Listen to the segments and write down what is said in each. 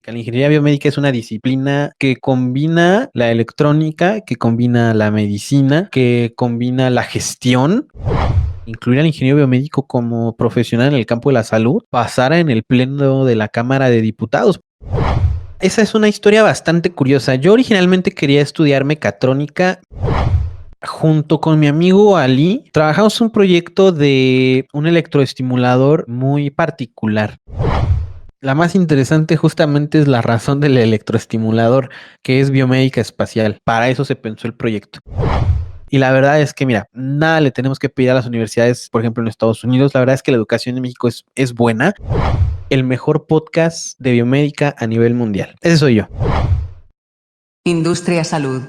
La ingeniería biomédica es una disciplina que combina la electrónica, que combina la medicina, que combina la gestión. Incluir al ingeniero biomédico como profesional en el campo de la salud pasara en el pleno de la Cámara de Diputados. Esa es una historia bastante curiosa. Yo originalmente quería estudiar mecatrónica. Junto con mi amigo Ali, trabajamos un proyecto de un electroestimulador muy particular. La más interesante justamente es la razón del electroestimulador, que es biomédica espacial. Para eso se pensó el proyecto. Y la verdad es que, mira, nada le tenemos que pedir a las universidades, por ejemplo, en Estados Unidos. La verdad es que la educación en México es buena. El mejor podcast de biomédica a nivel mundial. Ese soy yo. Industria Salud.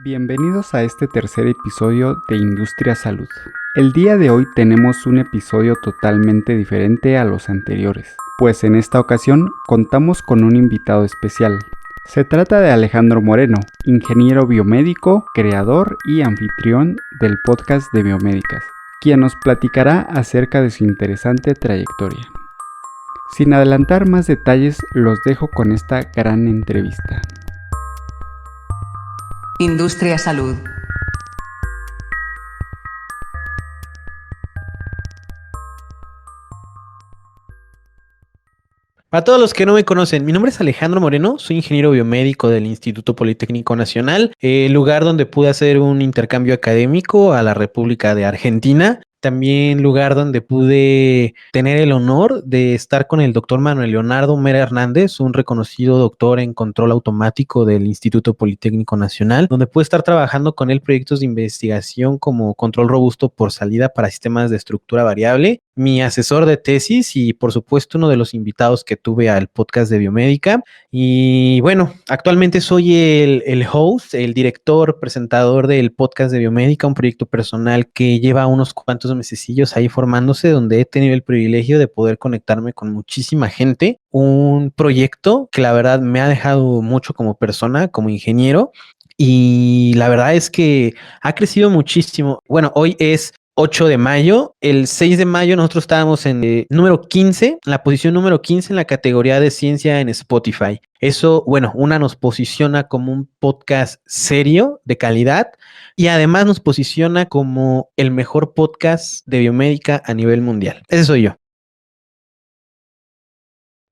Bienvenidos a este tercer episodio de Industria Salud. El día de hoy tenemos un episodio totalmente diferente a los anteriores, pues en esta ocasión contamos con un invitado especial. Se trata de Alejandro Moreno, ingeniero biomédico, creador y anfitrión del podcast de Biomédicas, quien nos platicará acerca de su interesante trayectoria. Sin adelantar más detalles, los dejo con esta gran entrevista. Industria Salud. Para todos los que no me conocen, mi nombre es Alejandro Moreno, soy ingeniero biomédico del Instituto Politécnico Nacional, lugar donde pude hacer un intercambio académico a la República de Argentina. También lugar donde pude tener el honor de estar con el doctor Manuel Leonardo Mera Hernández, un reconocido doctor en control automático del Instituto Politécnico Nacional, donde pude estar trabajando con él proyectos de investigación como control robusto por salida para sistemas de estructura variable, mi asesor de tesis y por supuesto uno de los invitados que tuve al podcast de Biomédica. Y bueno, actualmente soy el host, el director, presentador del podcast de Biomédica, un proyecto personal que lleva unos cuantos mesecillos ahí formándose, donde he tenido el privilegio de poder conectarme con muchísima gente. Un proyecto que la verdad me ha dejado mucho como persona, como ingeniero. Y la verdad es que ha crecido muchísimo. Bueno, hoy es 8 de mayo. El 6 de mayo nosotros estábamos en número 15, en la posición número 15 en la categoría de ciencia en Spotify. Eso, bueno, nos posiciona como un podcast serio, de calidad, y además nos posiciona como el mejor podcast de biomédica a nivel mundial. Ese soy yo.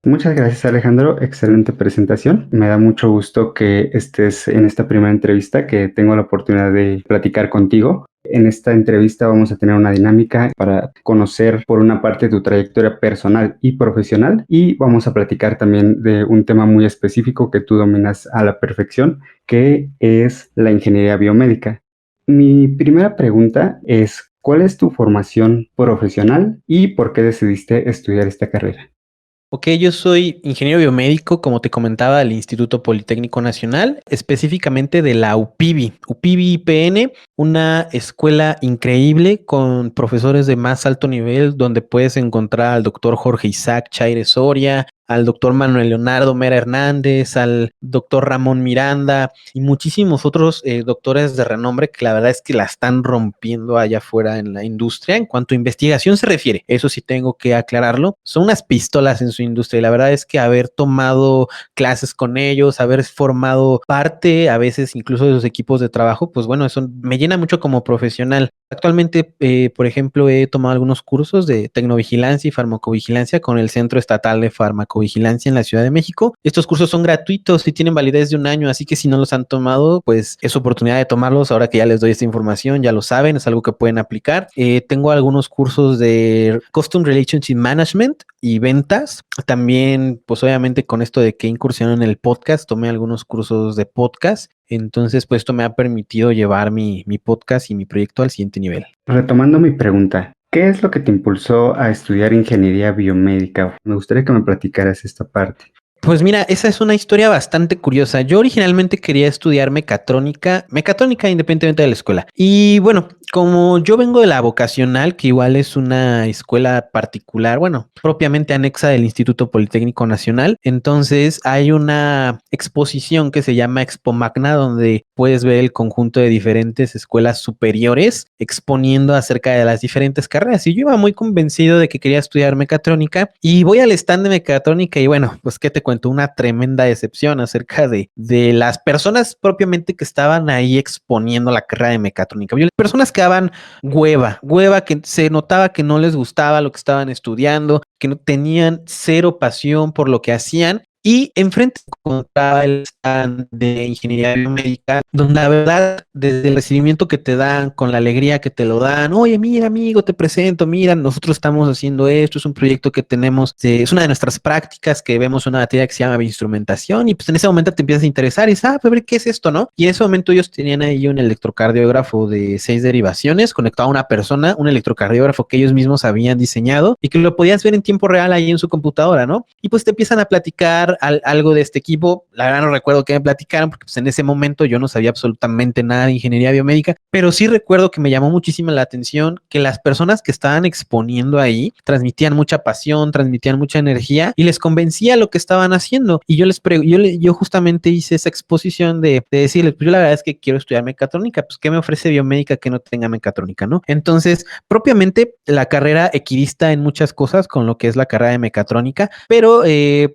Muchas gracias, Alejandro, excelente presentación. Me da mucho gusto que estés en esta primera entrevista, que tengo la oportunidad de platicar contigo. En esta entrevista vamos a tener una dinámica para conocer por una parte tu trayectoria personal y profesional, y vamos a platicar también de un tema muy específico que tú dominas a la perfección, que es la ingeniería biomédica. Mi primera pregunta es, ¿cuál es tu formación profesional y por qué decidiste estudiar esta carrera? Ok, yo soy ingeniero biomédico, como te comentaba, del Instituto Politécnico Nacional, específicamente de la UPIBI, UPIBI IPN, una escuela increíble con profesores de más alto nivel, donde puedes encontrar al doctor Jorge Isaac Chaire Soria, al doctor Manuel Leonardo Mera Hernández, al doctor Ramón Miranda y muchísimos otros doctores de renombre que la verdad es que la están rompiendo allá afuera en la industria. En cuanto a investigación se refiere, eso sí tengo que aclararlo, son unas pistolas en su industria y la verdad es que haber tomado clases con ellos, haber formado parte a veces incluso de sus equipos de trabajo, pues bueno, eso me llena mucho como profesional. Actualmente, por ejemplo, he tomado algunos cursos de tecnovigilancia y farmacovigilancia con el Centro Estatal de Farmacovigilancia en la Ciudad de México. Estos cursos son gratuitos y tienen validez de un año, así que si no los han tomado, pues es oportunidad de tomarlos. Ahora que ya les doy esta información, ya lo saben, es algo que pueden aplicar. Tengo algunos cursos de Custom Relationship Management y ventas. También, pues obviamente con esto de que incursioné en el podcast, tomé algunos cursos de podcast. Entonces, pues esto me ha permitido llevar mi podcast y mi proyecto al siguiente nivel. Retomando mi pregunta, ¿qué es lo que te impulsó a estudiar ingeniería biomédica? Me gustaría que me platicaras esta parte. Pues mira, esa es una historia bastante curiosa. Yo originalmente quería estudiar mecatrónica independientemente de la escuela. Y bueno, como yo vengo de la vocacional, que igual es una escuela particular, bueno, propiamente anexa del Instituto Politécnico Nacional, entonces hay una exposición que se llama Expo Magna, donde puedes ver el conjunto de diferentes escuelas superiores exponiendo acerca de las diferentes carreras. Y yo iba muy convencido de que quería estudiar mecatrónica y voy al stand de mecatrónica y bueno, pues qué te cuento, una tremenda decepción acerca de las personas propiamente que estaban ahí exponiendo la carrera de mecatrónica. Personas que daban hueva, que se notaba que no les gustaba lo que estaban estudiando, que no tenían cero pasión por lo que hacían. Y enfrente encontraba el stand de ingeniería biomédica, donde la verdad, desde el recibimiento que te dan, con la alegría que te lo dan, oye, mira, amigo, te presento, mira, nosotros estamos haciendo esto, es un proyecto que tenemos, es una de nuestras prácticas que vemos una materia que se llama instrumentación, y pues en ese momento te empiezas a interesar y dices, pues a ver, ¿qué es esto, no? Y en ese momento ellos tenían ahí un electrocardiógrafo de 6 derivaciones conectado a una persona, un electrocardiógrafo que ellos mismos habían diseñado y que lo podías ver en tiempo real ahí en su computadora, ¿no? Y pues te empiezan a platicar algo de este equipo. La verdad no recuerdo qué me platicaron porque pues en ese momento yo no sabía absolutamente nada de ingeniería biomédica, pero sí recuerdo que me llamó muchísimo la atención que las personas que estaban exponiendo ahí transmitían mucha pasión, transmitían mucha energía y les convencía lo que estaban haciendo. Y yo justamente hice esa exposición de decirles, pues yo la verdad es que quiero estudiar mecatrónica, pues ¿qué me ofrece biomédica que no tenga mecatrónica, no? Entonces, propiamente la carrera equidista en muchas cosas con lo que es la carrera de mecatrónica, pero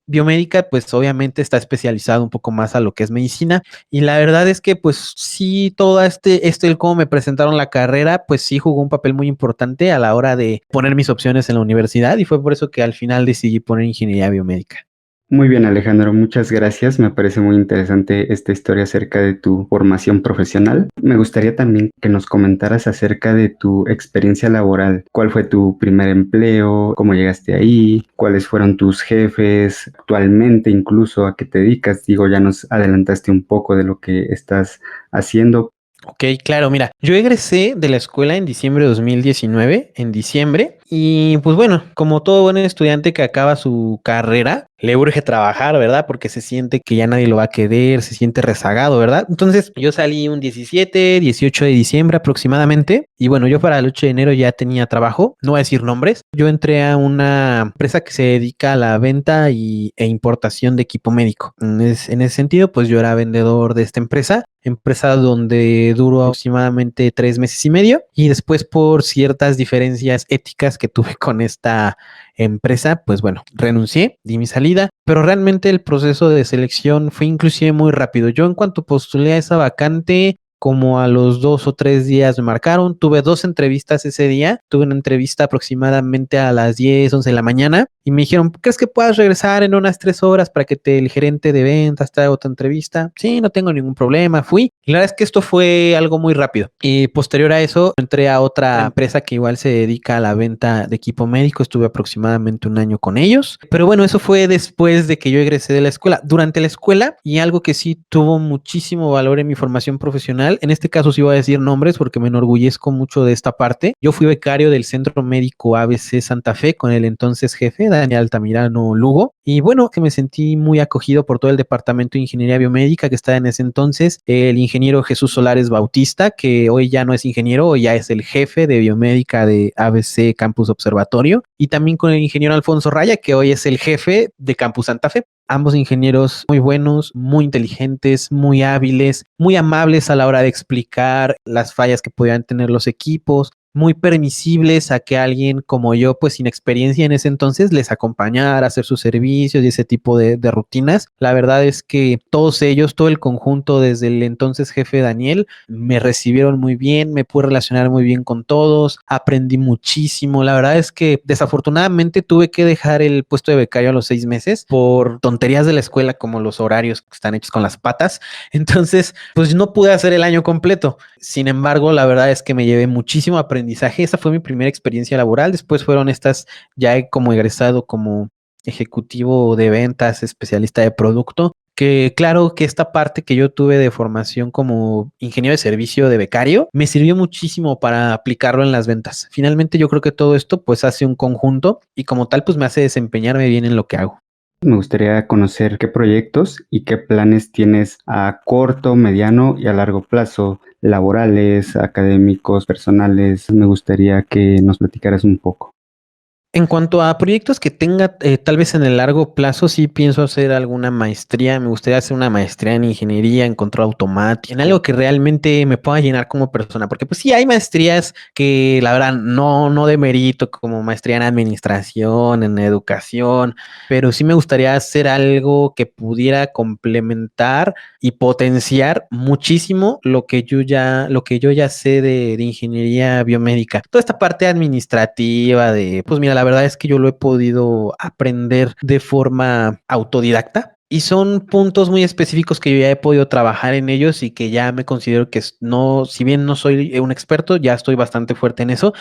biomédica pues obviamente está especializado un poco más a lo que es medicina y la verdad es que pues sí, todo el cómo me presentaron la carrera, pues sí jugó un papel muy importante a la hora de poner mis opciones en la universidad y fue por eso que al final decidí poner ingeniería biomédica. Muy bien, Alejandro, muchas gracias. Me parece muy interesante esta historia acerca de tu formación profesional. Me gustaría también que nos comentaras acerca de tu experiencia laboral. ¿Cuál fue tu primer empleo? ¿Cómo llegaste ahí? ¿Cuáles fueron tus jefes? Actualmente, incluso, ¿a qué te dedicas? Digo, ya nos adelantaste un poco de lo que estás haciendo. Ok, claro, mira, yo egresé de la escuela en diciembre de 2019, en diciembre, y pues bueno, como todo buen estudiante que acaba su carrera, le urge trabajar, ¿verdad? Porque se siente que ya nadie lo va a querer, se siente rezagado, ¿verdad? Entonces yo salí un 17, 18 de diciembre aproximadamente, y bueno, yo para el 8 de enero ya tenía trabajo, no voy a decir nombres, yo entré a una empresa que se dedica a la venta e importación de equipo médico. En ese sentido, pues yo era vendedor de esta empresa donde duró aproximadamente 3 meses y medio y después por ciertas diferencias éticas que tuve con esta empresa, pues bueno, renuncié, di mi salida, pero realmente el proceso de selección fue inclusive muy rápido. Yo en cuanto postulé a esa vacante, como a los 2 o 3 días me marcaron, tuve 2 entrevistas ese día, tuve una entrevista aproximadamente a las 10, 11 de la mañana y me dijeron, ¿crees que puedas regresar en unas 3 horas para que el gerente de ventas te haga otra entrevista? Sí, no tengo ningún problema, fui. Y la verdad es que esto fue algo muy rápido. Y posterior a eso, entré a otra empresa que igual se dedica a la venta de equipo médico, estuve aproximadamente un año con ellos. Pero bueno, eso fue después de que yo egresé de la escuela. Durante la escuela, y algo que sí tuvo muchísimo valor en mi formación profesional, en este caso sí voy a decir nombres porque me enorgullezco mucho de esta parte. Yo fui becario del Centro Médico ABC Santa Fe con el entonces jefe, Daniel Altamirano Lugo. Y bueno, que me sentí muy acogido por todo el departamento de ingeniería biomédica que estaba en ese entonces, el ingeniero Jesús Solares Bautista, que hoy ya no es ingeniero, hoy ya es el jefe de biomédica de ABC Campus Observatorio, y también con el ingeniero Alfonso Raya, que hoy es el jefe de Campus Santa Fe. Ambos ingenieros muy buenos, muy inteligentes, muy hábiles, muy amables a la hora de explicar las fallas que podían tener los equipos, muy permisibles a que alguien como yo, pues sin experiencia en ese entonces, les acompañara a hacer sus servicios y ese tipo de rutinas. La verdad es que todos ellos, todo el conjunto, desde el entonces jefe Daniel, me recibieron muy bien, me pude relacionar muy bien con todos, aprendí muchísimo. La verdad es que desafortunadamente tuve que dejar el puesto de becario a los 6 meses por tonterías de la escuela como los horarios que están hechos con las patas. Entonces, pues no pude hacer el año completo. Sin embargo, la verdad es que me llevé muchísimo aprendizaje. Esa fue mi primera experiencia laboral. Después fueron estas, ya como egresado como ejecutivo de ventas, especialista de producto, que claro que esta parte que yo tuve de formación como ingeniero de servicio de becario me sirvió muchísimo para aplicarlo en las ventas. Finalmente yo creo que todo esto pues hace un conjunto y como tal pues me hace desempeñarme bien en lo que hago. Me gustaría conocer qué proyectos y qué planes tienes a corto, mediano y a largo plazo, laborales, académicos, personales. Me gustaría que nos platicaras un poco. En cuanto a proyectos que tenga, tal vez en el largo plazo, sí pienso hacer alguna maestría. Me gustaría hacer una maestría en ingeniería, en control automático, en algo que realmente me pueda llenar como persona. Porque pues sí, hay maestrías que la verdad no demerito, como maestría en administración, en educación, pero sí me gustaría hacer algo que pudiera complementar y potenciar muchísimo lo que yo ya sé de ingeniería biomédica. Toda esta parte administrativa de, pues mira, la verdad es que yo lo he podido aprender de forma autodidacta. Y son puntos muy específicos que yo ya he podido trabajar en ellos y que ya me considero que no, si bien no soy un experto, ya estoy bastante fuerte en eso.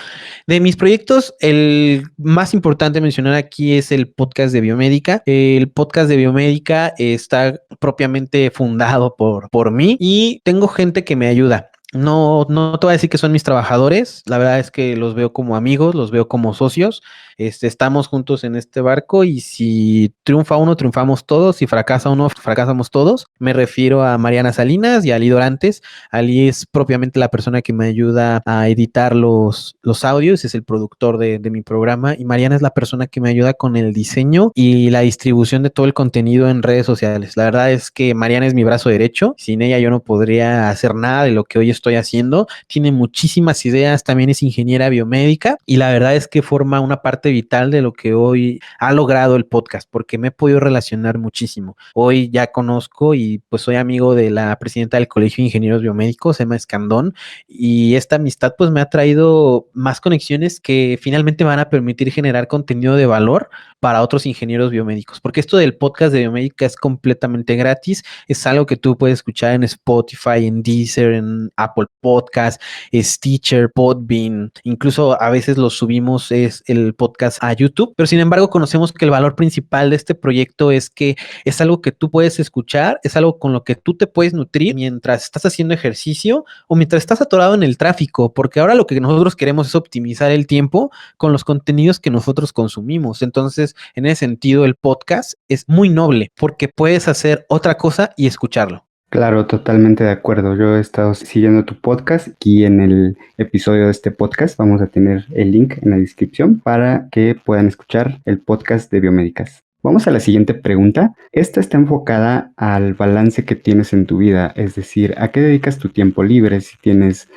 De mis proyectos, el más importante mencionar aquí es el podcast de biomédica. El podcast de biomédica está propiamente fundado por mí y tengo gente que me ayuda. No te voy a decir que son mis trabajadores, la verdad es que los veo como amigos, los veo como socios. Estamos juntos en este barco y si triunfa uno, triunfamos todos, si fracasa uno, fracasamos todos. Me refiero a Mariana Salinas y a Ali Dorantes. Ali es propiamente la persona que me ayuda a editar los audios, es el productor de mi programa, y Mariana es la persona que me ayuda con el diseño y la distribución de todo el contenido en redes sociales. La verdad es que Mariana es mi brazo derecho, sin ella yo no podría hacer nada de lo que hoy estoy haciendo. Tiene muchísimas ideas, también es ingeniera biomédica y la verdad es que forma una parte vital de lo que hoy ha logrado el podcast, porque me he podido relacionar muchísimo. Hoy ya conozco y pues soy amigo de la presidenta del Colegio de Ingenieros Biomédicos, Emma Escandón, y esta amistad pues me ha traído más conexiones que finalmente van a permitir generar contenido de valor para otros ingenieros biomédicos, porque esto del podcast de biomédica es completamente gratis, es algo que tú puedes escuchar en Spotify, en Deezer, en Apple Podcast, Stitcher, Podbean, incluso a veces lo subimos es el podcast a YouTube, pero sin embargo conocemos que el valor principal de este proyecto es que es algo que tú puedes escuchar, es algo con lo que tú te puedes nutrir mientras estás haciendo ejercicio o mientras estás atorado en el tráfico, porque ahora lo que nosotros queremos es optimizar el tiempo con los contenidos que nosotros consumimos. Entonces, en ese sentido, el podcast es muy noble porque puedes hacer otra cosa y escucharlo. Claro, totalmente de acuerdo. Yo he estado siguiendo tu podcast y en el episodio de este podcast vamos a tener el link en la descripción para que puedan escuchar el podcast de Biomédicas. Vamos a la siguiente pregunta. Esta está enfocada al balance que tienes en tu vida, es decir, ¿a qué dedicas tu tiempo libre? Si tienes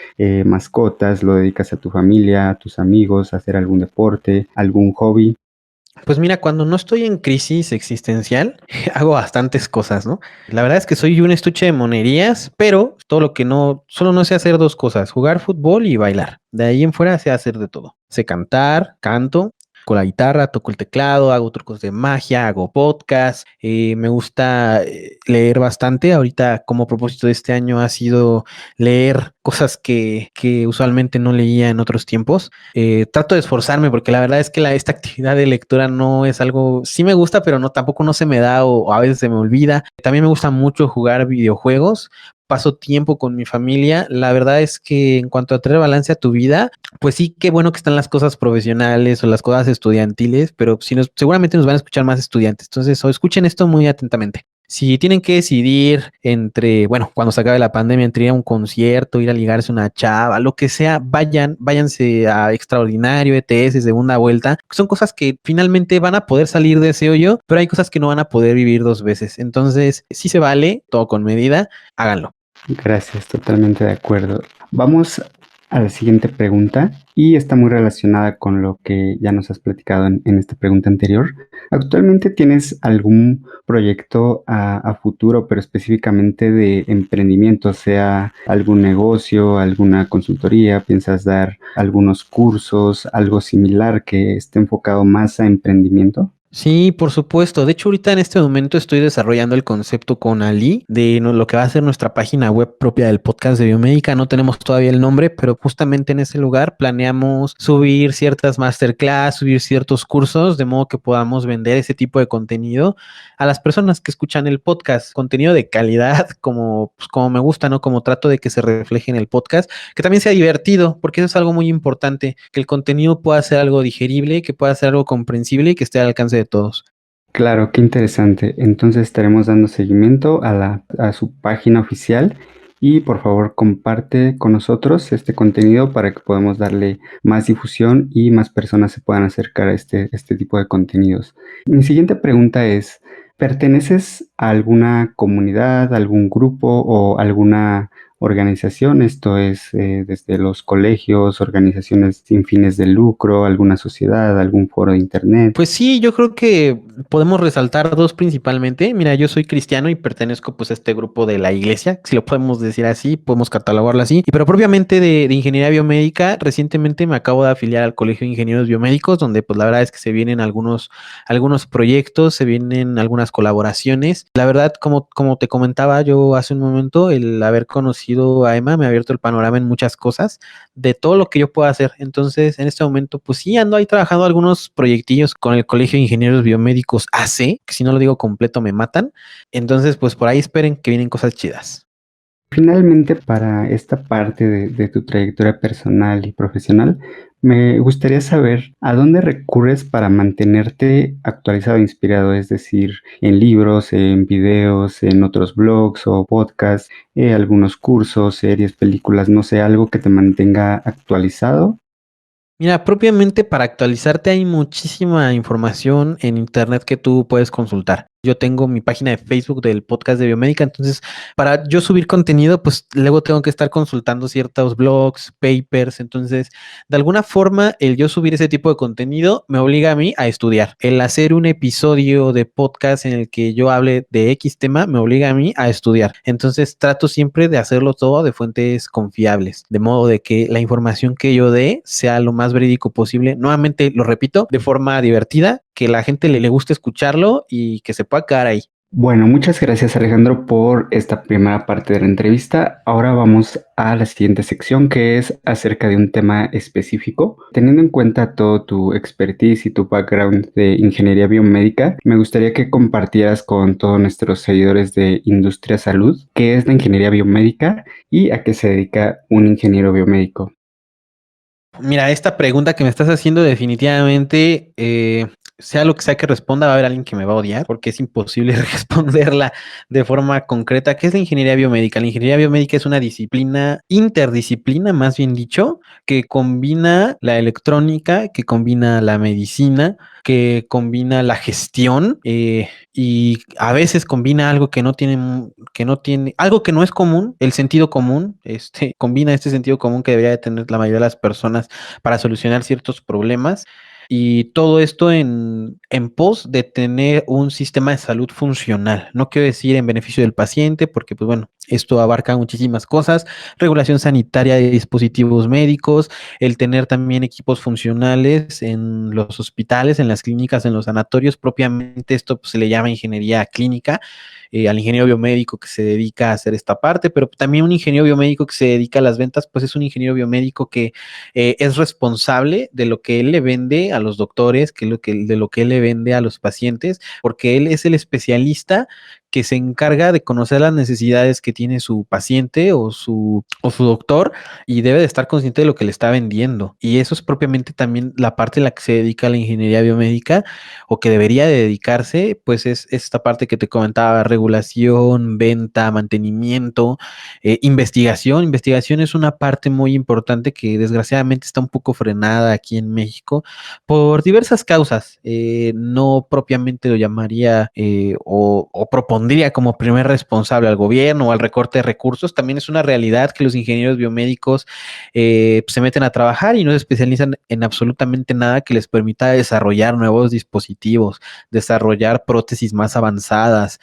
mascotas, ¿lo dedicas a tu familia, a tus amigos, a hacer algún deporte, algún hobby? Pues mira, cuando no estoy en crisis existencial, hago bastantes cosas, ¿no? La verdad es que soy un estuche de monerías, pero todo lo que no, solo no sé hacer dos cosas, jugar fútbol y bailar. De ahí en fuera sé hacer de todo. Sé cantar, canto con la guitarra, toco el teclado, hago trucos de magia, hago podcast, me gusta leer bastante. Ahorita como propósito de este año ha sido leer cosas que usualmente no leía en otros tiempos. Trato de esforzarme porque la verdad es que esta actividad de lectura no es algo, sí me gusta, pero no tampoco no se me da o a veces se me olvida. También me gusta mucho jugar videojuegos. Paso tiempo con mi familia. La verdad es que en cuanto a traer balance a tu vida, pues sí, qué bueno que están las cosas profesionales o las cosas estudiantiles, pero si seguramente nos van a escuchar más estudiantes. Entonces, escuchen esto muy atentamente. Si tienen que decidir entre, bueno, cuando se acabe la pandemia, entre ir a un concierto, ir a ligarse una chava, lo que sea, váyanse a Extraordinario, ETS, Segunda Vuelta. Son cosas que finalmente van a poder salir de ese hoyo, pero hay cosas que no van a poder vivir dos veces. Entonces, sí se vale, todo con medida, háganlo. Gracias, totalmente de acuerdo. Vamos a la siguiente pregunta y está muy relacionada con lo que ya nos has platicado en esta pregunta anterior. ¿Actualmente tienes algún proyecto a futuro, pero específicamente de emprendimiento, sea algún negocio, alguna consultoría? ¿Piensas dar algunos cursos, algo similar que esté enfocado más a emprendimiento? Sí, por supuesto. De hecho, ahorita en este momento estoy desarrollando el concepto con Ali de lo que va a ser nuestra página web propia del podcast de Biomédica. No tenemos todavía el nombre, pero justamente en ese lugar planeamos subir ciertas masterclass, subir ciertos cursos, de modo que podamos vender ese tipo de contenido a las personas que escuchan el podcast. Contenido de calidad, como, pues, como me gusta, ¿no? Como trato de que se refleje en el podcast, que también sea divertido, porque eso es algo muy importante, que el contenido pueda ser algo digerible, que pueda ser algo comprensible y que esté al alcance de todos. Claro, qué interesante. Entonces estaremos dando seguimiento a su página oficial y por favor comparte con nosotros este contenido para que podamos darle más difusión y más personas se puedan acercar a este tipo de contenidos. Mi siguiente pregunta es, ¿perteneces a alguna comunidad, algún grupo o alguna organización? Esto es desde los colegios, organizaciones sin fines de lucro, alguna sociedad, algún foro de internet. Pues sí, yo creo que podemos resaltar dos principalmente. Mira, yo soy cristiano y pertenezco pues a este grupo de la iglesia, si lo podemos decir así, podemos catalogarlo así. Pero propiamente de ingeniería biomédica, recientemente me acabo de afiliar al Colegio de Ingenieros Biomédicos, donde pues la verdad es que se vienen algunos proyectos, se vienen algunas colaboraciones. La verdad, como te comentaba yo hace un momento, el haber conocido a Emma me ha abierto el panorama en muchas cosas de todo lo que yo pueda hacer. Entonces, en este momento, pues sí, ando ahí trabajando algunos proyectillos con el Colegio de Ingenieros Biomédicos AC, que si no lo digo completo me matan. Entonces, pues por ahí esperen que vienen cosas chidas. Finalmente, para esta parte de tu trayectoria personal y profesional, me gustaría saber a dónde recurres para mantenerte actualizado e inspirado, es decir, en libros, en videos, en otros blogs o podcasts, algunos cursos, series, películas, no sé, algo que te mantenga actualizado. Mira, propiamente para actualizarte hay muchísima información en internet que tú puedes consultar. Yo tengo mi página de Facebook del podcast de Biomédica, entonces para yo subir contenido, pues luego tengo que estar consultando ciertos blogs, papers, entonces de alguna forma el yo subir ese tipo de contenido me obliga a mí a estudiar. El hacer un episodio de podcast en el que yo hable de X tema me obliga a mí a estudiar. Entonces trato siempre de hacerlo todo de fuentes confiables, de modo de que la información que yo dé sea lo más verídico posible. Nuevamente lo repito, de forma divertida, que la gente le guste escucharlo y que se pueda quedar ahí. Bueno, muchas gracias Alejandro por esta primera parte de la entrevista. Ahora vamos a la siguiente sección que es acerca de un tema específico. Teniendo en cuenta todo tu expertise y tu background de ingeniería biomédica, me gustaría que compartieras con todos nuestros seguidores de Industria Salud qué es la ingeniería biomédica y a qué se dedica un ingeniero biomédico. Mira, esta pregunta que me estás haciendo definitivamente, sea lo que sea que responda, va a haber alguien que me va a odiar porque es imposible responderla de forma concreta. ¿Qué es la ingeniería biomédica? La ingeniería biomédica es una disciplina, interdisciplina, más bien dicho, que combina la electrónica, que combina la medicina, que combina la gestión y a veces combina algo que no tiene, algo que no es común, el sentido común, combina este sentido común que debería de tener la mayoría de las personas para solucionar ciertos problemas. Y todo esto en pos de tener un sistema de salud funcional. No quiero decir en beneficio del paciente, porque pues bueno, esto abarca muchísimas cosas, regulación sanitaria de dispositivos médicos, el tener también equipos funcionales en los hospitales, en las clínicas, en los sanatorios. Propiamente esto pues, se le llama ingeniería clínica, al ingeniero biomédico que se dedica a hacer esta parte, pero también un ingeniero biomédico que se dedica a las ventas, pues es un ingeniero biomédico que es responsable de lo que él le vende a los doctores, de lo que él le vende a los pacientes, porque él es el especialista que se encarga de conocer las necesidades que tiene su paciente o su doctor y debe de estar consciente de lo que le está vendiendo. Y eso es propiamente también la parte en la que se dedica la ingeniería biomédica o que debería de dedicarse, pues es esta parte que te comentaba, regulación, venta, mantenimiento, investigación. Investigación es una parte muy importante que desgraciadamente está un poco frenada aquí en México por diversas causas. No propiamente lo llamaría o propondría como primer responsable al gobierno o al recorte de recursos. También es una realidad que los ingenieros biomédicos se meten a trabajar y no se especializan en absolutamente nada que les permita desarrollar nuevos dispositivos, desarrollar prótesis más avanzadas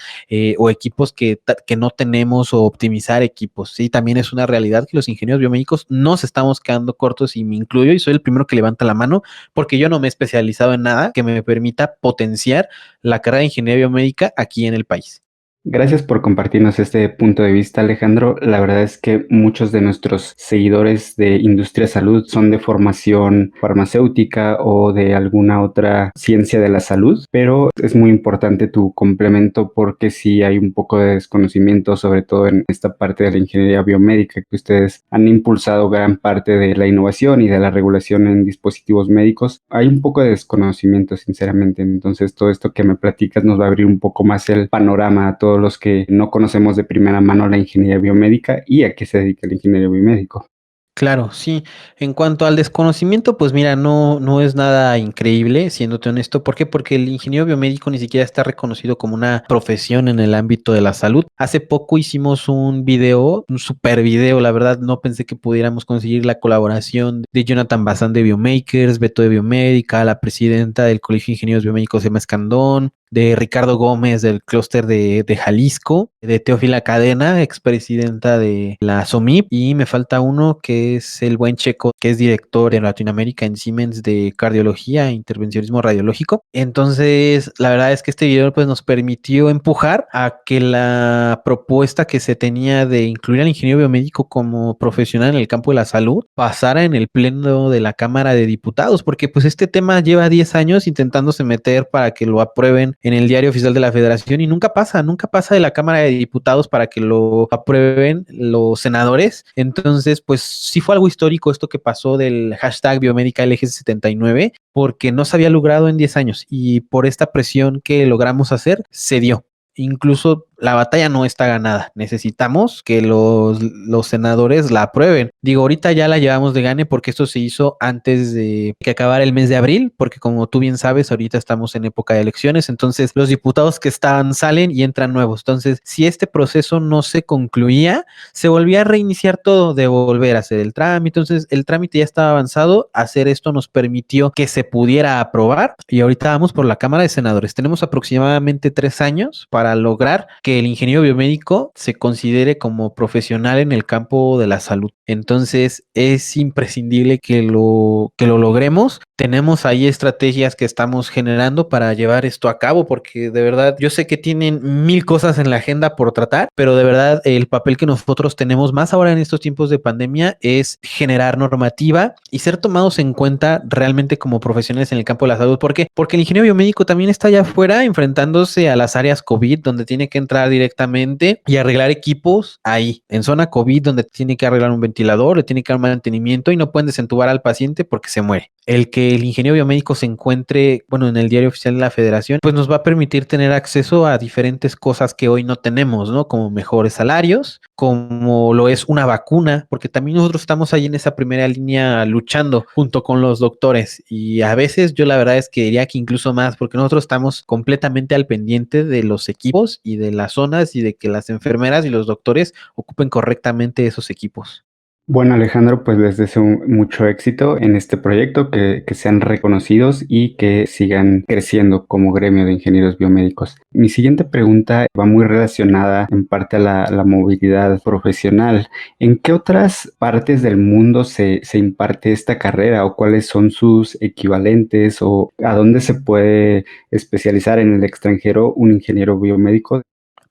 o equipos que no tenemos o optimizar equipos. Sí, también es una realidad que los ingenieros biomédicos nos estamos quedando cortos y me incluyo y soy el primero que levanta la mano porque yo no me he especializado en nada que me permita potenciar la carrera de ingeniería biomédica aquí en el país. Gracias por compartirnos este punto de vista, Alejandro. La verdad es que muchos de nuestros seguidores de Industria Salud son de formación farmacéutica o de alguna otra ciencia de la salud, pero es muy importante tu complemento porque sí hay un poco de desconocimiento, sobre todo en esta parte de la ingeniería biomédica, que ustedes han impulsado gran parte de la innovación y de la regulación en dispositivos médicos. Hay un poco de desconocimiento, sinceramente. Entonces, todo esto que me platicas nos va a abrir un poco más el panorama a todos los que no conocemos de primera mano la ingeniería biomédica y a qué se dedica el ingeniero biomédico. Claro, sí. En cuanto al desconocimiento, pues mira, no es nada increíble, siéndote honesto. ¿Por qué? Porque el ingeniero biomédico ni siquiera está reconocido como una profesión en el ámbito de la salud. Hace poco hicimos un video, un super video, la verdad, no pensé que pudiéramos conseguir la colaboración de Jonathan Bazán de Biomakers, Beto de Biomédica, la presidenta del Colegio de Ingenieros Biomédicos, Emma Escandón, de Ricardo Gómez del clúster de Jalisco, de Teófila Cadena, expresidenta de la SOMIP, y me falta uno que es el buen Checo, que es director en Latinoamérica en Siemens de cardiología e intervencionismo radiológico. Entonces, la verdad es que este video pues nos permitió empujar a que la propuesta que se tenía de incluir al ingeniero biomédico como profesional en el campo de la salud pasara en el pleno de la Cámara de Diputados, porque pues este tema lleva 10 años intentándose meter para que lo aprueben en el diario oficial de la Federación y nunca pasa de la Cámara de Diputados para que lo aprueben los senadores. Entonces, pues sí fue algo histórico esto que pasó del hashtag Biomédica LG79, porque no se había logrado en 10 años y por esta presión que logramos hacer, se dio. Incluso la batalla no está ganada. Necesitamos que los senadores la aprueben. Digo, ahorita ya la llevamos de gane porque esto se hizo antes de que acabara el mes de abril, porque como tú bien sabes, ahorita estamos en época de elecciones, entonces los diputados que estaban salen y entran nuevos. Entonces, si este proceso no se concluía, se volvía a reiniciar todo, de volver a hacer el trámite. Entonces, el trámite ya estaba avanzado. Hacer esto nos permitió que se pudiera aprobar y ahorita vamos por la Cámara de Senadores. Tenemos aproximadamente 3 años para lograr que el ingeniero biomédico se considere como profesional en el campo de la salud. Entonces es imprescindible que lo logremos. Tenemos ahí estrategias que estamos generando para llevar esto a cabo, porque de verdad yo sé que tienen mil cosas en la agenda por tratar, pero de verdad el papel que nosotros tenemos más ahora en estos tiempos de pandemia es generar normativa y ser tomados en cuenta realmente como profesionales en el campo de la salud. ¿Por qué? Porque el ingeniero biomédico también está allá afuera enfrentándose a las áreas COVID, donde tiene que entrar directamente y arreglar equipos ahí, en zona COVID, donde tiene que arreglar un ventilador, le tiene que dar mantenimiento y no pueden desentubar al paciente porque se muere. El que el ingeniero biomédico se encuentre, bueno, en el diario oficial de la Federación, pues nos va a permitir tener acceso a diferentes cosas que hoy no tenemos, ¿no? Como mejores salarios, como lo es una vacuna, porque también nosotros estamos ahí en esa primera línea luchando junto con los doctores y a veces yo la verdad es que diría que incluso más, porque nosotros estamos completamente al pendiente de los equipos y de las zonas y de que las enfermeras y los doctores ocupen correctamente esos equipos. Bueno, Alejandro, pues les deseo mucho éxito en este proyecto, que sean reconocidos y que sigan creciendo como gremio de ingenieros biomédicos. Mi siguiente pregunta va muy relacionada en parte a la movilidad profesional. ¿En qué otras partes del mundo se imparte esta carrera o cuáles son sus equivalentes o a dónde se puede especializar en el extranjero un ingeniero biomédico?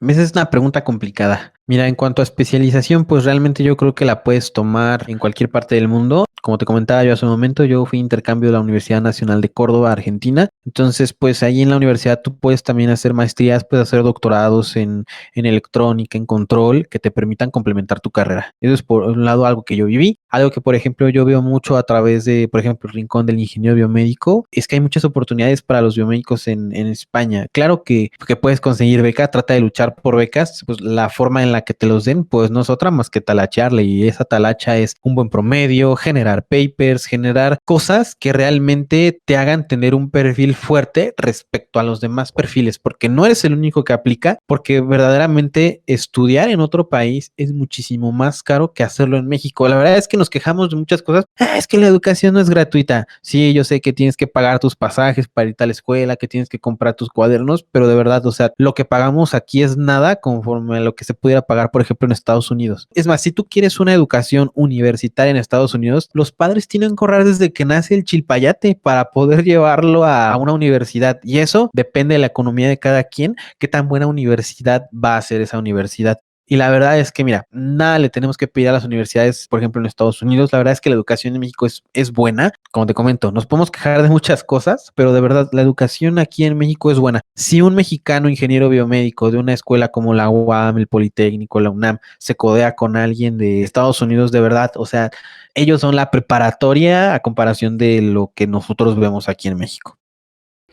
Esa es una pregunta complicada. Mira, en cuanto a especialización, pues realmente yo creo que la puedes tomar en cualquier parte del mundo. Como te comentaba yo hace un momento, yo fui intercambio de la Universidad Nacional de Córdoba, Argentina. Entonces, pues ahí en la universidad tú puedes también hacer maestrías, puedes hacer doctorados en electrónica, en control, que te permitan complementar tu carrera. Eso es por un lado algo que yo viví. Algo que, por ejemplo, yo veo mucho a través de, por ejemplo, el Rincón del Ingeniero Biomédico, es que hay muchas oportunidades para los biomédicos en España. Claro que puedes conseguir beca, trata de luchar por becas, pues la forma en la que te los den, pues no es otra más que talachearle y esa talacha es un buen promedio, generar papers, generar cosas que realmente te hagan tener un perfil fuerte respecto a los demás perfiles, porque no eres el único que aplica, porque verdaderamente estudiar en otro país es muchísimo más caro que hacerlo en México. La verdad es que nos quejamos de muchas cosas. Es que la educación no es gratuita. Sí, yo sé que tienes que pagar tus pasajes para ir a la escuela, que tienes que comprar tus cuadernos, pero de verdad, o sea, lo que pagamos aquí es nada conforme a lo que se pudiera pagar, por ejemplo, en Estados Unidos. Es más, si tú quieres una educación universitaria en Estados Unidos, los padres tienen que ahorrar desde que nace el chilpayate para poder llevarlo a una universidad. Y eso depende de la economía de cada quien, qué tan buena universidad va a ser esa universidad. Y la verdad es que, mira, nada le tenemos que pedir a las universidades, por ejemplo, en Estados Unidos. La verdad es que la educación en México es buena. Como te comento, nos podemos quejar de muchas cosas, pero de verdad, la educación aquí en México es buena. Si un mexicano ingeniero biomédico de una escuela como la UAM, el Politécnico, la UNAM, se codea con alguien de Estados Unidos, de verdad, o sea, ellos son la preparatoria a comparación de lo que nosotros vemos aquí en México.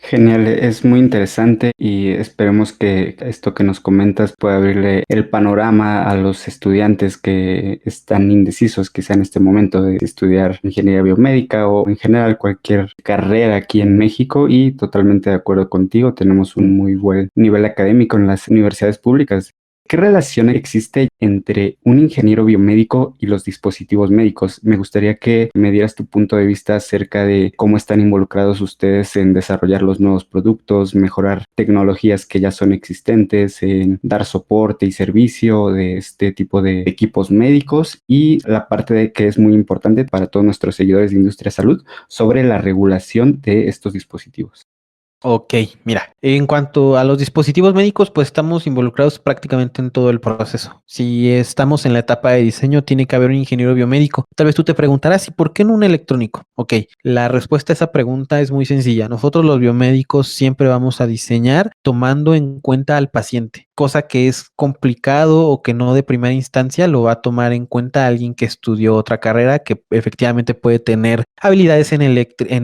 Genial, es muy interesante y esperemos que esto que nos comentas pueda abrirle el panorama a los estudiantes que están indecisos quizá en este momento de estudiar ingeniería biomédica o en general cualquier carrera aquí en México, y totalmente de acuerdo contigo, tenemos un muy buen nivel académico en las universidades públicas. ¿Qué relación existe entre un ingeniero biomédico y los dispositivos médicos? Me gustaría que me dieras tu punto de vista acerca de cómo están involucrados ustedes en desarrollar los nuevos productos, mejorar tecnologías que ya son existentes, en dar soporte y servicio de este tipo de equipos médicos, y la parte de que es muy importante para todos nuestros seguidores de Industria Salud sobre la regulación de estos dispositivos. Ok, mira, en cuanto a los dispositivos médicos, pues estamos involucrados prácticamente en todo el proceso. Si estamos en la etapa de diseño, tiene que haber un ingeniero biomédico. Tal vez tú te preguntarás, ¿y por qué no un electrónico? Ok, la respuesta a esa pregunta es muy sencilla. Nosotros los biomédicos siempre vamos a diseñar tomando en cuenta al paciente, cosa que es complicado o que no de primera instancia lo va a tomar en cuenta alguien que estudió otra carrera que efectivamente puede tener habilidades en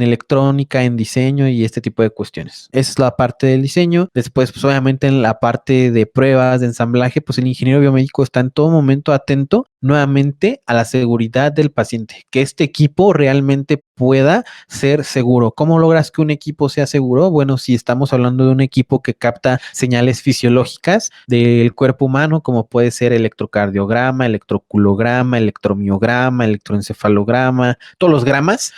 electrónica, en diseño y este tipo de cuestiones. Esa es la parte del diseño. Después, pues obviamente en la parte de pruebas, de ensamblaje, pues el ingeniero biomédico está en todo momento atento nuevamente a la seguridad del paciente, que este equipo realmente pueda ser seguro. ¿Cómo logras que un equipo sea seguro? Bueno, si estamos hablando de un equipo que capta señales fisiológicas del cuerpo humano, como puede ser electrocardiograma, electroculograma, electromiograma, electroencefalograma, todos los gramas,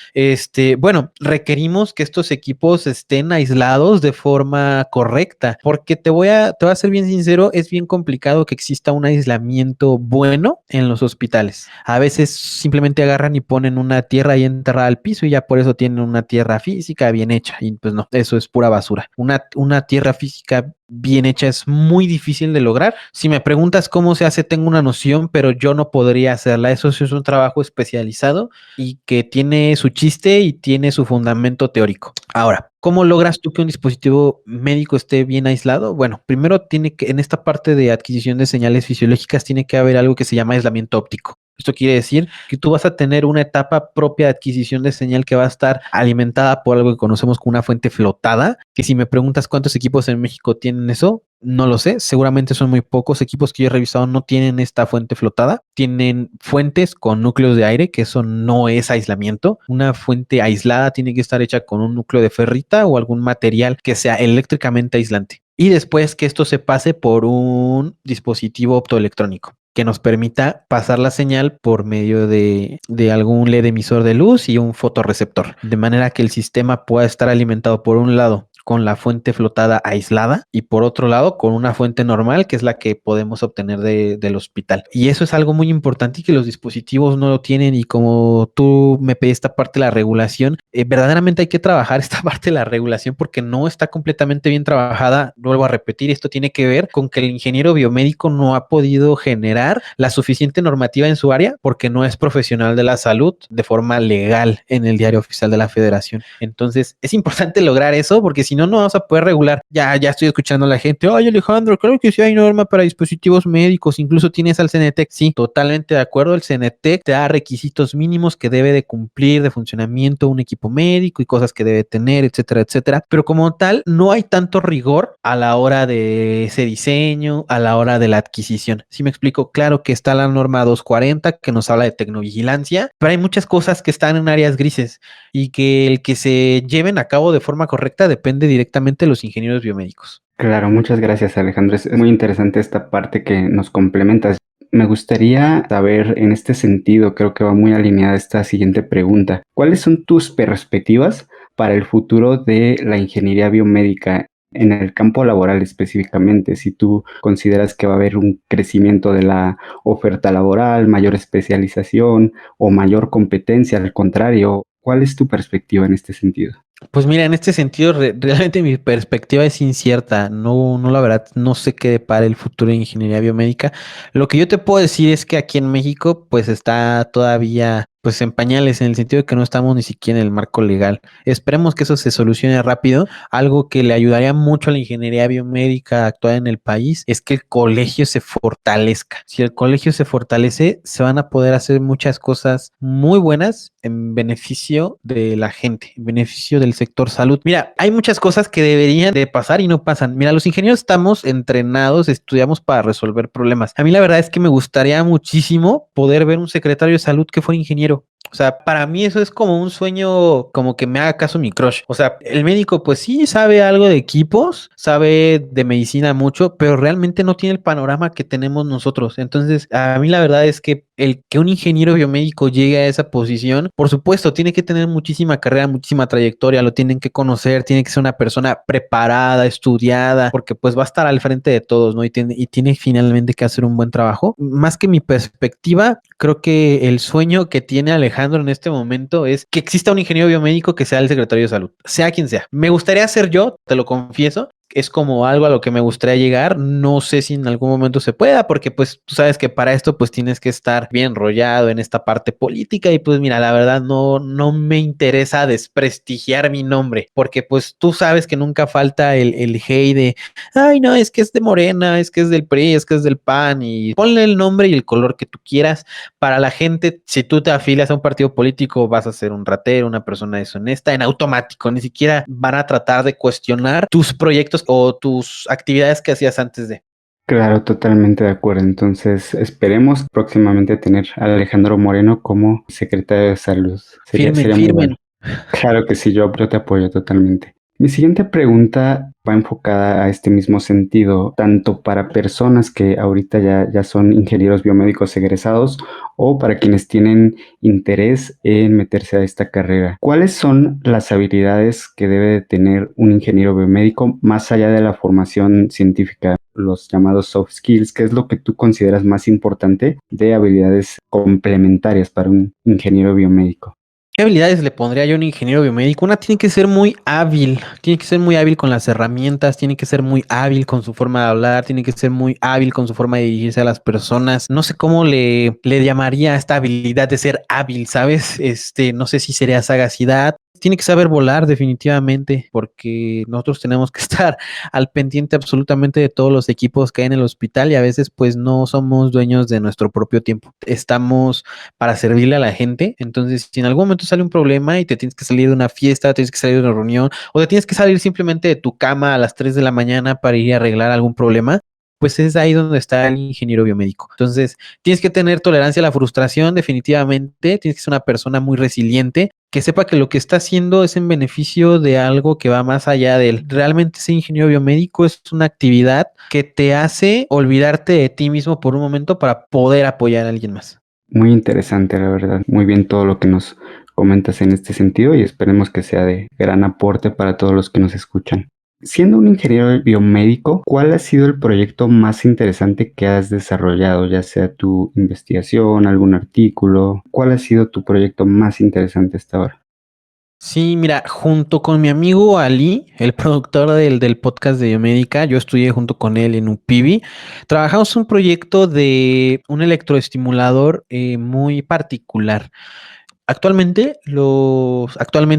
bueno, requerimos que estos equipos estén aislados de forma correcta, porque te voy a ser bien sincero, es bien complicado que exista un aislamiento bueno en los hospitales. A veces simplemente agarran y ponen una tierra ahí enterrada al piso y ya por eso tienen una tierra física bien hecha. Y pues no, eso es pura basura. Una tierra física bien hecha es muy difícil de lograr. Si me preguntas cómo se hace, tengo una noción, pero yo no podría hacerla. Eso sí es un trabajo especializado y que tiene su chiste y tiene su fundamento teórico. Ahora, ¿cómo logras tú que un dispositivo médico esté bien aislado? Bueno, primero tiene que, en esta parte de adquisición de señales fisiológicas, tiene que haber algo que se llama aislamiento óptico. Esto quiere decir que tú vas a tener una etapa propia de adquisición de señal que va a estar alimentada por algo que conocemos como una fuente flotada, que si me preguntas cuántos equipos en México tienen eso, no lo sé, seguramente son muy pocos equipos que yo he revisado no tienen esta fuente flotada, tienen fuentes con núcleos de aire, que eso no es aislamiento. Una fuente aislada tiene que estar hecha con un núcleo de ferrita o algún material que sea eléctricamente aislante. Y después que esto se pase por un dispositivo optoelectrónico que nos permita pasar la señal por medio de algún LED emisor de luz y un fotorreceptor, de manera que el sistema pueda estar alimentado por un lado con la fuente flotada aislada y por otro lado con una fuente normal que es la que podemos obtener del hospital. Y eso es algo muy importante y que los dispositivos no lo tienen, y como tú me pediste esta parte de la regulación, verdaderamente hay que trabajar esta parte de la regulación porque no está completamente bien trabajada. Vuelvo a repetir, esto tiene que ver con que el ingeniero biomédico no ha podido generar la suficiente normativa en su área porque no es profesional de la salud de forma legal en el diario oficial de la Federación. Entonces es importante lograr eso porque si no, no vamos a poder regular. Ya estoy escuchando a la gente, oye Alejandro, claro que sí hay norma para dispositivos médicos, incluso tienes al CENETEC. Sí, totalmente de acuerdo, el CENETEC te da requisitos mínimos que debe de cumplir de funcionamiento un equipo médico y cosas que debe tener, etcétera, etcétera. Pero como tal, no hay tanto rigor a la hora de ese diseño, a la hora de la adquisición. ¿Sí me explico? Claro que está la norma 240 que nos habla de tecnovigilancia, pero hay muchas cosas que están en áreas grises y que el que se lleven a cabo de forma correcta depende directamente de los ingenieros biomédicos. Claro, muchas gracias Alejandro. Es muy interesante esta parte que nos complementas. Me gustaría saber en este sentido, creo que va muy alineada esta siguiente pregunta. ¿Cuáles son tus perspectivas para el futuro de la ingeniería biomédica en el campo laboral específicamente? Si tú consideras que va a haber un crecimiento de la oferta laboral, mayor especialización o mayor competencia, al contrario, ¿cuál es tu perspectiva en este sentido? Pues mira, en este sentido, realmente mi perspectiva es incierta. No, la verdad, no sé qué depara el futuro de ingeniería biomédica. Lo que yo te puedo decir es que aquí en México, pues está todavía, pues en pañales, en el sentido de que no estamos ni siquiera en el marco legal. Esperemos que eso se solucione rápido. Algo que le ayudaría mucho a la ingeniería biomédica actual en el país es que el colegio se fortalezca. Si el colegio se fortalece, se van a poder hacer muchas cosas muy buenas en beneficio de la gente, en beneficio del sector salud. Mira, hay muchas cosas que deberían de pasar y no pasan. Mira, los ingenieros estamos entrenados, estudiamos para resolver problemas. A mí la verdad es que me gustaría muchísimo poder ver un secretario de salud que fuera ingeniero. O sea, para mí eso es como un sueño, como que me haga caso mi crush. O sea, el médico pues sí sabe algo de equipos, sabe de medicina mucho, pero realmente no tiene el panorama que tenemos nosotros. Entonces, a mí la verdad es que el que un ingeniero biomédico llegue a esa posición, por supuesto, tiene que tener muchísima carrera, muchísima trayectoria, lo tienen que conocer, tiene que ser una persona preparada, estudiada, porque pues va a estar al frente de todos, ¿no? Y tiene finalmente que hacer un buen trabajo. Más que mi perspectiva, creo que el sueño que tiene Alejandro en este momento es que exista un ingeniero biomédico que sea el secretario de salud, sea quien sea. Me gustaría ser yo, te lo confieso, es como algo a lo que me gustaría llegar. No sé si en algún momento se pueda, porque pues tú sabes que para esto pues tienes que estar bien enrollado en esta parte política y pues mira, la verdad no me interesa desprestigiar mi nombre, porque pues tú sabes que nunca falta el hate de, ay no, es que es de Morena, es que es del PRI, es que es del PAN y ponle el nombre y el color que tú quieras. Para la gente, si tú te afilias a un partido político, vas a ser un ratero, una persona deshonesta, en automático, ni siquiera van a tratar de cuestionar tus proyectos o tus actividades que hacías antes de. Claro, totalmente de acuerdo. Entonces, esperemos próximamente tener a Alejandro Moreno como secretario de salud. Firmen, Sería muy bueno. firmen. Claro que sí, yo te apoyo totalmente. Mi siguiente pregunta va enfocada a este mismo sentido, tanto para personas que ahorita ya son ingenieros biomédicos egresados o para quienes tienen interés en meterse a esta carrera. ¿Cuáles son las habilidades que debe de tener un ingeniero biomédico más allá de la formación científica, los llamados soft skills? ¿Qué es lo que tú consideras más importante de habilidades complementarias para un ingeniero biomédico? ¿Qué habilidades le pondría yo a un ingeniero biomédico? Una tiene que ser muy hábil, tiene que ser muy hábil con las herramientas, tiene que ser muy hábil con su forma de hablar, tiene que ser muy hábil con su forma de dirigirse a las personas. No sé cómo le llamaría a esta habilidad de ser hábil, ¿sabes? No sé si sería sagacidad. Tiene que saber volar definitivamente, porque nosotros tenemos que estar al pendiente absolutamente de todos los equipos que hay en el hospital y a veces pues no somos dueños de nuestro propio tiempo. Estamos para servirle a la gente. Entonces, si en algún momento sale un problema y te tienes que salir de una fiesta, tienes que salir de una reunión o te tienes que salir simplemente de tu cama a las 3 de la mañana para ir a arreglar algún problema, pues es ahí donde está el ingeniero biomédico. Entonces, tienes que tener tolerancia a la frustración, definitivamente. Tienes que ser una persona muy resiliente, que sepa que lo que está haciendo es en beneficio de algo que va más allá de él. Realmente ser ingeniero biomédico es una actividad que te hace olvidarte de ti mismo por un momento para poder apoyar a alguien más. Muy interesante, la verdad. Muy bien todo lo que nos comentas en este sentido y esperemos que sea de gran aporte para todos los que nos escuchan. Siendo un ingeniero biomédico, ¿cuál ha sido el proyecto más interesante que has desarrollado, ya sea tu investigación, algún artículo? ¿Cuál ha sido tu proyecto más interesante hasta ahora? Sí, mira, junto con mi amigo Ali, el productor del podcast de Biomédica, yo estudié junto con él en UPIBI, trabajamos un proyecto de un electroestimulador muy particular. Actualmente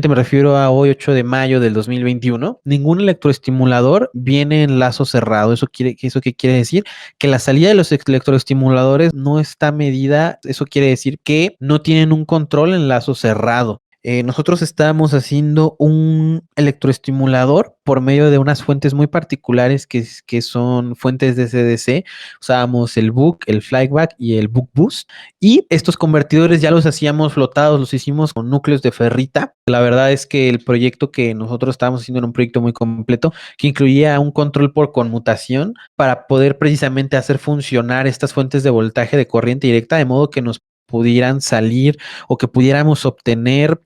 me refiero a hoy, 8 de mayo del 2021, ningún electroestimulador viene en lazo cerrado. ¿Eso qué quiere decir? Que la salida de los electroestimuladores no está medida. Eso quiere decir que no tienen un control en lazo cerrado. nosotros estábamos haciendo un electroestimulador por medio de unas fuentes muy particulares que son fuentes de CDC. Usábamos el Book, el Flyback y el Book Boost. Y estos convertidores ya los hacíamos flotados, los hicimos con núcleos de ferrita. La verdad es que el proyecto que nosotros estábamos haciendo era un proyecto muy completo que incluía un control por conmutación para poder precisamente hacer funcionar estas fuentes de voltaje de corriente directa de modo que nos pudieran salir o que pudiéramos obtener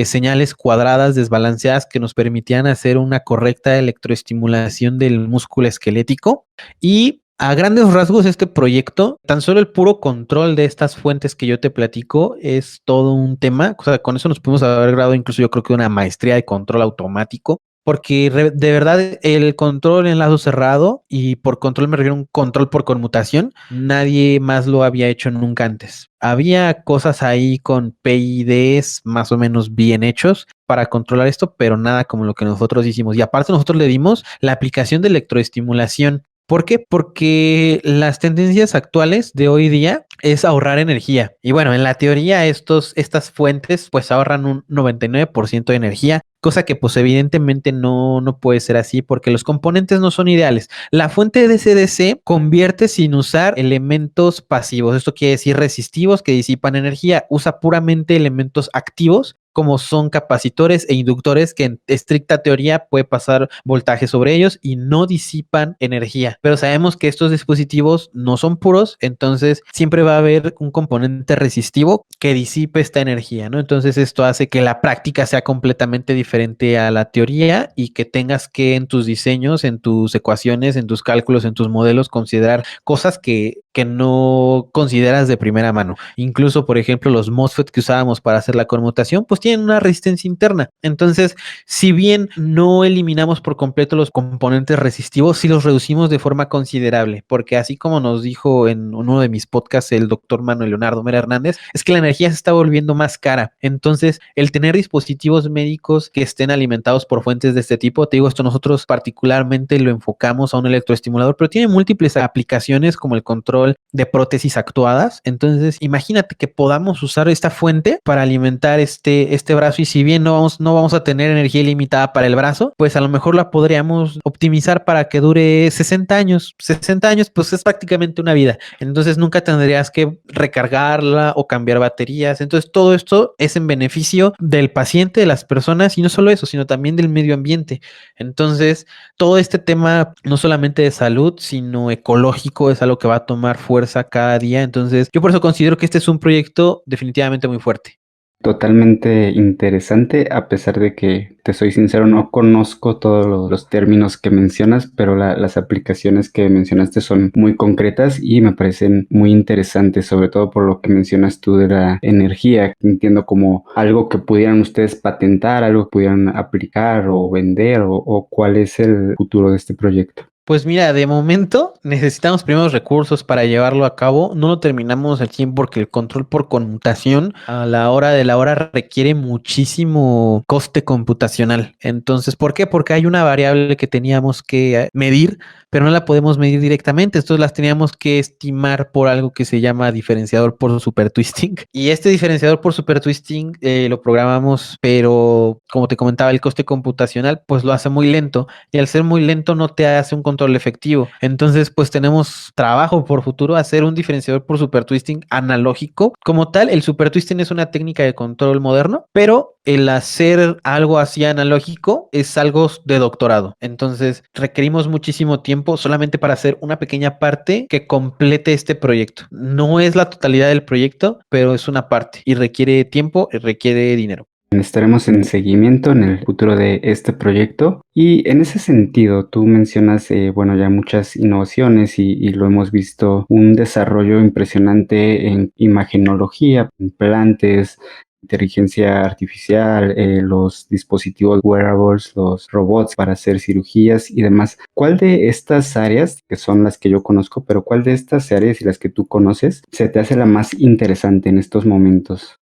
señales cuadradas desbalanceadas que nos permitieran hacer una correcta electroestimulación del músculo esquelético. Y a grandes rasgos, este proyecto, tan solo el puro control de estas fuentes que yo te platico es todo un tema. O sea, con eso nos pudimos haber graduado incluso yo creo que una maestría de control automático, porque de verdad el control en lado cerrado, y por control me refiero a un control por conmutación, nadie más lo había hecho nunca antes. Había cosas ahí con PIDs más o menos bien hechos para controlar esto, pero nada como lo que nosotros hicimos. Y aparte nosotros le dimos la aplicación de electroestimulación. ¿Por qué? Porque las tendencias actuales de hoy día es ahorrar energía. Y bueno, en la teoría estas fuentes pues ahorran un 99% de energía, cosa que pues evidentemente no puede ser así porque los componentes no son ideales. La fuente de CDC convierte sin usar elementos pasivos. Esto quiere decir resistivos que disipan energía. Usa puramente elementos activos como son capacitores e inductores que en estricta teoría puede pasar voltaje sobre ellos y no disipan energía. Pero sabemos que estos dispositivos no son puros, entonces siempre va a haber un componente resistivo que disipe esta energía, ¿no? Entonces esto hace que la práctica sea completamente diferente a la teoría y que tengas que en tus diseños, en tus ecuaciones, en tus cálculos, en tus modelos considerar cosas que no consideras de primera mano. Incluso, por ejemplo, los MOSFET que usábamos para hacer la conmutación, pues tienen una resistencia interna. Entonces, si bien no eliminamos por completo los componentes resistivos, sí los reducimos de forma considerable, porque así como nos dijo en uno de mis podcasts el doctor Manuel Leonardo Mera Hernández, es que la energía se está volviendo más cara. Entonces, el tener dispositivos médicos que estén alimentados por fuentes de este tipo, te digo, esto nosotros particularmente lo enfocamos a un electroestimulador, pero tiene múltiples aplicaciones como el control de prótesis actuadas. Entonces, imagínate que podamos usar esta fuente para alimentar este brazo, y si bien no vamos a tener energía ilimitada para el brazo, pues a lo mejor la podríamos optimizar para que dure 60 años. 60 años, pues es prácticamente una vida. Entonces, nunca tendrías que recargarla o cambiar baterías. Entonces, todo esto es en beneficio del paciente, de las personas, y no solo eso, sino también del medio ambiente. Entonces, todo este tema, no solamente de salud, sino ecológico, es algo que va a tomar fuerza cada día. Entonces, yo por eso considero que este es un proyecto definitivamente muy fuerte. Totalmente interesante, a pesar de que, te soy sincero, no conozco todos los términos que mencionas, pero las aplicaciones que mencionaste son muy concretas y me parecen muy interesantes, sobre todo por lo que mencionas tú de la energía. Entiendo como algo que pudieran ustedes patentar, algo que pudieran aplicar o vender, o cuál es el futuro de este proyecto. Pues mira, de momento necesitamos primeros recursos para llevarlo a cabo. No lo terminamos al 100 porque el control por conmutación a la hora de la hora requiere muchísimo coste computacional. Entonces, ¿por qué? Porque hay una variable que teníamos que medir, pero no la podemos medir directamente. Entonces las teníamos que estimar por algo que se llama diferenciador por supertwisting. Y este diferenciador por supertwisting lo programamos, pero como te comentaba, el coste computacional pues lo hace muy lento, y al ser muy lento no te hace un control efectivo. Entonces, pues tenemos trabajo por futuro hacer un diferenciador por supertwisting analógico. Como tal, el supertwisting es una técnica de control moderno, pero el hacer algo así analógico es algo de doctorado. Entonces, requerimos muchísimo tiempo solamente para hacer una pequeña parte que complete este proyecto. No es la totalidad del proyecto, pero es una parte y requiere tiempo y requiere dinero. Estaremos en seguimiento en el futuro de este proyecto y en ese sentido tú mencionas, bueno, ya muchas innovaciones y lo hemos visto, un desarrollo impresionante en imagenología, implantes, inteligencia artificial, los dispositivos wearables, los robots para hacer cirugías y demás. ¿Cuál de estas áreas, que son las que yo conozco, pero cuál de estas áreas y las que tú conoces, se te hace la más interesante en estos momentos?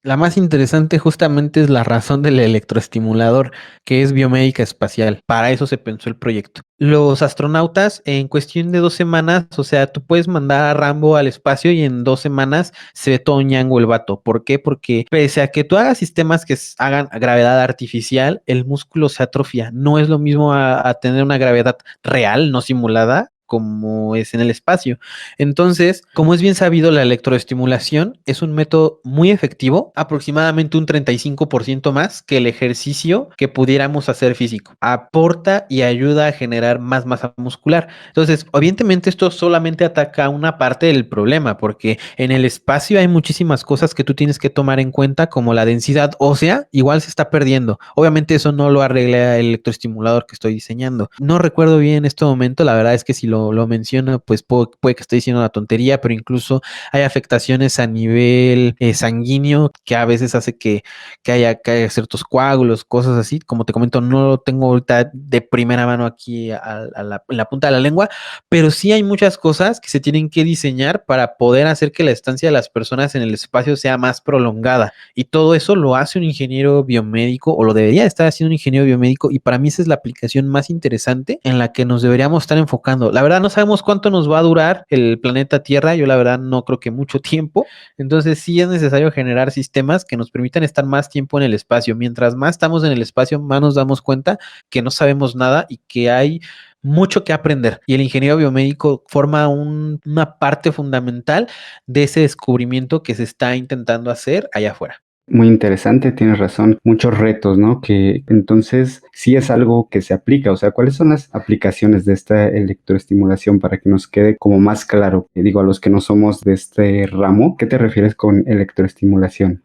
La más interesante justamente es la razón del electroestimulador, que es biomédica espacial. Para eso se pensó el proyecto. Los astronautas en cuestión de 2 semanas, o sea, tú puedes mandar a Rambo al espacio y en 2 semanas se ve todo ñango el vato. ¿Por qué? Porque pese a que tú hagas sistemas que hagan gravedad artificial, el músculo se atrofia. No es lo mismo a tener una gravedad real, no simulada, como es en el espacio. Entonces, como es bien sabido, la electroestimulación es un método muy efectivo, aproximadamente un 35% más que el ejercicio que pudiéramos hacer físico. Aporta y ayuda a generar más masa muscular. Entonces, evidentemente esto solamente ataca una parte del problema, porque en el espacio hay muchísimas cosas que tú tienes que tomar en cuenta, como la densidad ósea, igual se está perdiendo. Obviamente eso no lo arregla el electroestimulador que estoy diseñando. No recuerdo bien en este momento, la verdad es que si lo menciono, pues puede que esté diciendo una tontería, pero incluso hay afectaciones a nivel sanguíneo que a veces hace que haya ciertos coágulos, cosas así. Como te comento, no lo tengo ahorita de primera mano aquí en la punta de la lengua, pero sí hay muchas cosas que se tienen que diseñar para poder hacer que la estancia de las personas en el espacio sea más prolongada. Y todo eso lo hace un ingeniero biomédico, o lo debería estar haciendo un ingeniero biomédico, y para mí esa es la aplicación más interesante en la que nos deberíamos estar enfocando. La verdad no sabemos cuánto nos va a durar el planeta Tierra, yo la verdad no creo que mucho tiempo, entonces sí es necesario generar sistemas que nos permitan estar más tiempo en el espacio. Mientras más estamos en el espacio, más nos damos cuenta que no sabemos nada y que hay mucho que aprender. Y el ingeniero biomédico forma una parte fundamental de ese descubrimiento que se está intentando hacer allá afuera. Muy interesante, tienes razón. Muchos retos, ¿no? Que entonces sí es algo que se aplica. O sea, ¿cuáles son las aplicaciones de esta electroestimulación para que nos quede como más claro? Digo, a los que no somos de este ramo, ¿qué te refieres con electroestimulación?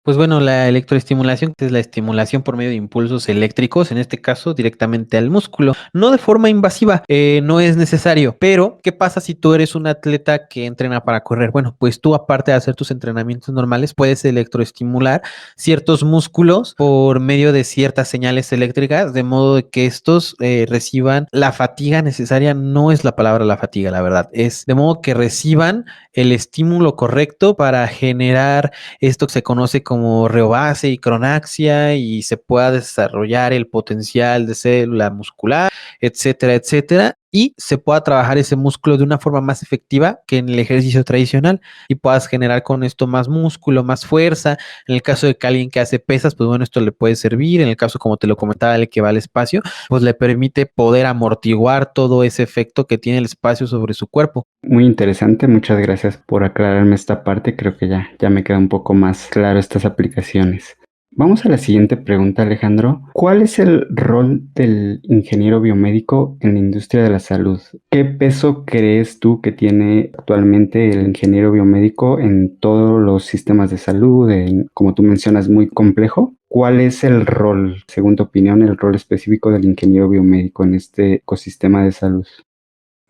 Pues bueno, la electroestimulación es la estimulación por medio de impulsos eléctricos, en este caso directamente al músculo, no de forma invasiva, no es necesario. Pero, ¿qué pasa si tú eres un atleta que entrena para correr? Bueno, pues tú, aparte de hacer tus entrenamientos normales, puedes electroestimular ciertos músculos por medio de ciertas señales eléctricas, de modo de que estos reciban la fatiga necesaria. No es la palabra la fatiga, la verdad, es de modo que reciban el estímulo correcto para generar esto que se conoce como reobase y cronaxia, y se pueda desarrollar el potencial de célula muscular, etcétera, etcétera, y se pueda trabajar ese músculo de una forma más efectiva que en el ejercicio tradicional, y puedas generar con esto más músculo, más fuerza. En el caso de que alguien que hace pesas, pues bueno, esto le puede servir. En el caso, como te lo comentaba, el que va al espacio, pues le permite poder amortiguar todo ese efecto que tiene el espacio sobre su cuerpo. Muy interesante, muchas gracias por aclararme esta parte. Creo que ya me queda un poco más claro estas aplicaciones. Vamos a la siguiente pregunta, Alejandro. ¿Cuál es el rol del ingeniero biomédico en la industria de la salud? ¿Qué peso crees tú que tiene actualmente el ingeniero biomédico en todos los sistemas de salud, como tú mencionas, muy complejo? ¿Cuál es el rol, según tu opinión, el rol específico del ingeniero biomédico en este ecosistema de salud?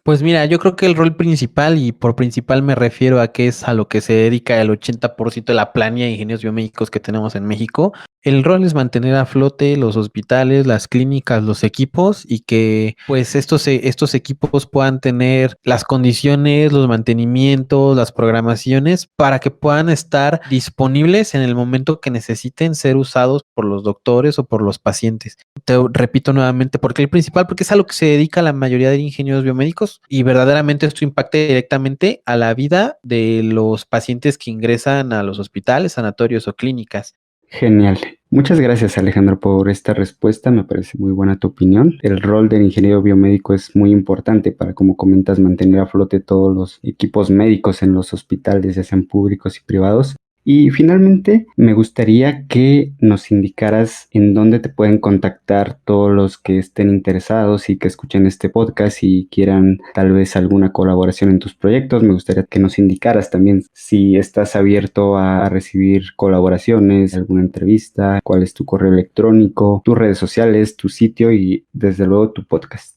Pues mira, yo creo que el rol principal, y por principal me refiero a que es a lo que se dedica el 80% de la planilla de ingenieros biomédicos que tenemos en México, el rol es mantener a flote los hospitales, las clínicas, los equipos, y que pues estos equipos puedan tener las condiciones, los mantenimientos, las programaciones para que puedan estar disponibles en el momento que necesiten ser usados por los doctores o por los pacientes. Te repito nuevamente, porque el principal, porque es a lo que se dedica la mayoría de ingenieros biomédicos, y verdaderamente esto impacta directamente a la vida de los pacientes que ingresan a los hospitales, sanatorios o clínicas. Genial. Muchas gracias, Alejandro, por esta respuesta. Me parece muy buena tu opinión. El rol del ingeniero biomédico es muy importante para, como comentas, mantener a flote todos los equipos médicos en los hospitales, ya sean públicos y privados. Y finalmente, me gustaría que nos indicaras en dónde te pueden contactar todos los que estén interesados y que escuchen este podcast y quieran tal vez alguna colaboración en tus proyectos. Me gustaría que nos indicaras también si estás abierto a recibir colaboraciones, alguna entrevista, cuál es tu correo electrónico, tus redes sociales, tu sitio y desde luego tu podcast.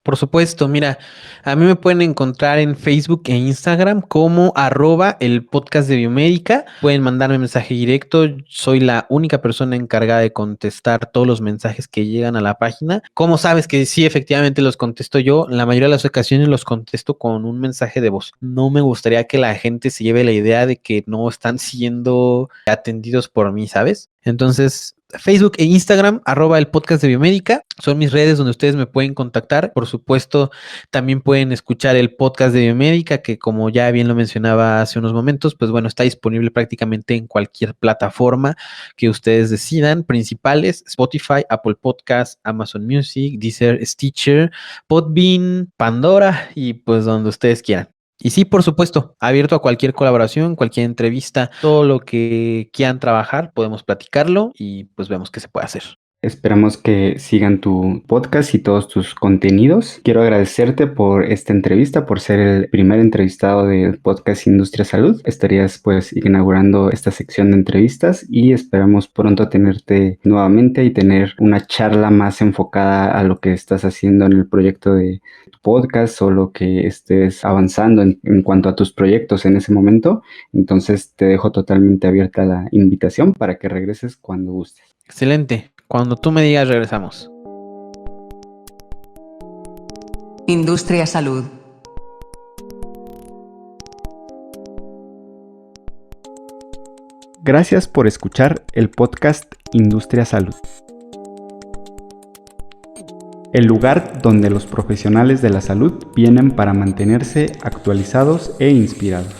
Por supuesto, mira, a mí me pueden encontrar en Facebook e Instagram como @el podcast de Biomédica. Pueden mandarme mensaje directo. Soy la única persona encargada de contestar todos los mensajes que llegan a la página. ¿Cómo sabes que sí, efectivamente los contesto yo? La mayoría de las ocasiones los contesto con un mensaje de voz. No me gustaría que la gente se lleve la idea de que no están siendo atendidos por mí, ¿sabes? Entonces, Facebook e Instagram, @el podcast de Biomédica, son mis redes donde ustedes me pueden contactar. Por supuesto, también pueden escuchar el podcast de Biomédica, que como ya bien lo mencionaba hace unos momentos, pues bueno, está disponible prácticamente en cualquier plataforma que ustedes decidan, principales: Spotify, Apple Podcast, Amazon Music, Deezer, Stitcher, Podbean, Pandora y pues donde ustedes quieran. Y sí, por supuesto, abierto a cualquier colaboración, cualquier entrevista, todo lo que quieran trabajar, podemos platicarlo y pues vemos qué se puede hacer. Esperamos que sigan tu podcast y todos tus contenidos. Quiero agradecerte por esta entrevista, por ser el primer entrevistado del podcast Industria Salud. Estarías pues inaugurando esta sección de entrevistas y esperamos pronto tenerte nuevamente y tener una charla más enfocada a lo que estás haciendo en el proyecto de tu podcast o lo que estés avanzando en cuanto a tus proyectos en ese momento. Entonces te dejo totalmente abierta la invitación para que regreses cuando gustes. Excelente. Cuando tú me digas, regresamos. Industria Salud. Gracias por escuchar el podcast Industria Salud, el lugar donde los profesionales de la salud vienen para mantenerse actualizados e inspirados.